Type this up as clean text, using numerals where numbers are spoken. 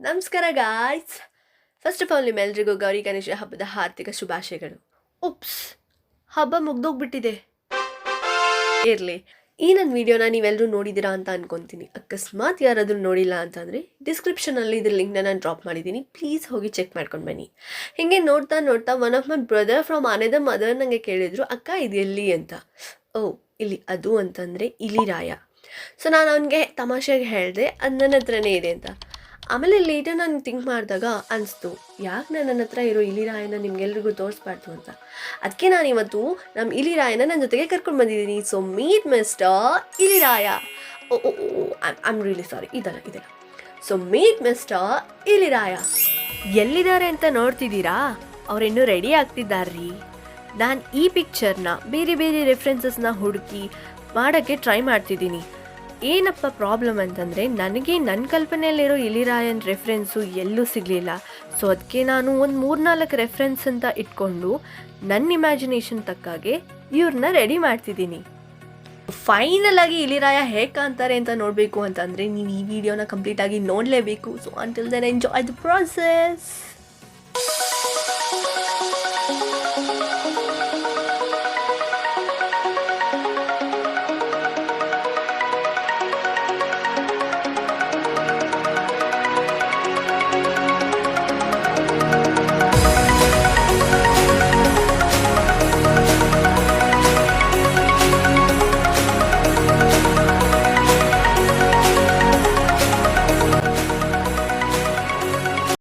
ನಮಸ್ಕಾರ guys. First of all ನಿಮ್ಮೆಲ್ರಿಗೂ ಗೌರಿ ಗಣೇಶ ಹಬ್ಬದ ಹಾರ್ದಿಕ ಶುಭಾಶಯಗಳು. ಉಪ್ಸ್, ಹಬ್ಬ ಮುಗ್ದೋಗ್ಬಿಟ್ಟಿದೆ. ಇರಲಿ, ಈ ನನ್ನ ವಿಡಿಯೋನ ನೀವೆಲ್ಲರೂ ನೋಡಿದ್ದೀರಾ ಅಂತ ಅನ್ಕೊತೀನಿ. ಅಕಸ್ಮಾತ್ ಯಾರಾದರೂ ನೋಡಿಲ್ಲ ಅಂತಂದರೆ ಡಿಸ್ಕ್ರಿಪ್ಷನಲ್ಲಿ ಇದ್ರ ಲಿಂಕ್ನ ನಾನು ಡ್ರಾಪ್ ಮಾಡಿದ್ದೀನಿ, ಪ್ಲೀಸ್ ಹೋಗಿ ಚೆಕ್ ಮಾಡ್ಕೊಂಡು ಬನ್ನಿ. ಹೀಗೆ ನೋಡ್ತಾ ನೋಡ್ತಾ one of my brother from another mother ನನಗೆ ಕೇಳಿದರು, ಅಕ್ಕ ಇದು ಎಲ್ಲಿ ಅಂತ. ಓ, ಇಲ್ಲಿ ಅದು ಅಂತಂದರೆ ಇಲಿರಾಯ. ಸೊ ನಾನು ಅವನಿಗೆ ತಮಾಷೆಗೆ ಹೇಳಿದೆ ಅದು ನನ್ನ ಹತ್ರನೇ ಇದೆ ಅಂತ. ಆಮೇಲೆ ಲೇಟರ್ ನಾನು ಥಿಂಕ್ ಮಾಡಿದಾಗ ಅನಿಸ್ತು, ಯಾಕೆ ನನ್ನ ಹತ್ರ ಇರೋ ಇಲಿರಾಯನ ನಿಮ್ಗೆಲ್ರಿಗೂ ತೋರಿಸ್ಬಾರ್ದು ಅಂತ. ಅದಕ್ಕೆ ನಾನು ಇವತ್ತು ನಮ್ಮ ಇಲಿರಾಯನ ನನ್ನ ಜೊತೆಗೆ ಕರ್ಕೊಂಡು ಬಂದಿದ್ದೀನಿ. So meet mister Iliraya. Oh oh I am really sorry, ಇದಲ್ಲ. So meet mister Iliraya. ಎಲ್ಲಿದ್ದಾರೆ ಅಂತ ನೋಡ್ತಿದ್ದೀರಾ? ಅವರಿನ್ನೂ ರೆಡಿ ಆಗ್ತಿದ್ದಾರ್ರೀ. ನಾನು ಈ ಪಿಕ್ಚರ್ನ ಬೇರೆ ಬೇರೆ ರೆಫರೆನ್ಸಸ್ನ ಹುಡುಕಿ ಮಾಡೋಕ್ಕೆ ಟ್ರೈ ಮಾಡ್ತಿದ್ದೀನಿ. ಏನಪ್ಪ ಪ್ರಾಬ್ಲಮ್ ಅಂತಂದರೆ, ನನಗೆ ನನ್ನ ಕಲ್ಪನೆಯಲ್ಲಿರೋ ಇಲಿರಾಯನ್ ರೆಫರೆನ್ಸು ಎಲ್ಲೂ ಸಿಗಲಿಲ್ಲ. ಸೊ ಅದಕ್ಕೆ ನಾನು ಒಂದು 3-4 ರೆಫರೆನ್ಸ್ ಅಂತ ಇಟ್ಕೊಂಡು ನನ್ನ ಇಮ್ಯಾಜಿನೇಷನ್ ತಕ್ಕಾಗೆ ಇವ್ರನ್ನ ರೆಡಿ ಮಾಡ್ತಿದ್ದೀನಿ. ಫೈನಲ್ ಆಗಿ ಇಲಿರಾಯ ಹೇಗೆ ಕಾಣ್ತಾರೆ ಅಂತ ನೋಡಬೇಕು ಅಂತಂದರೆ ನೀವು ಈ ವಿಡಿಯೋನ ಕಂಪ್ಲೀಟಾಗಿ ನೋಡಲೇಬೇಕು. So until then enjoy the process.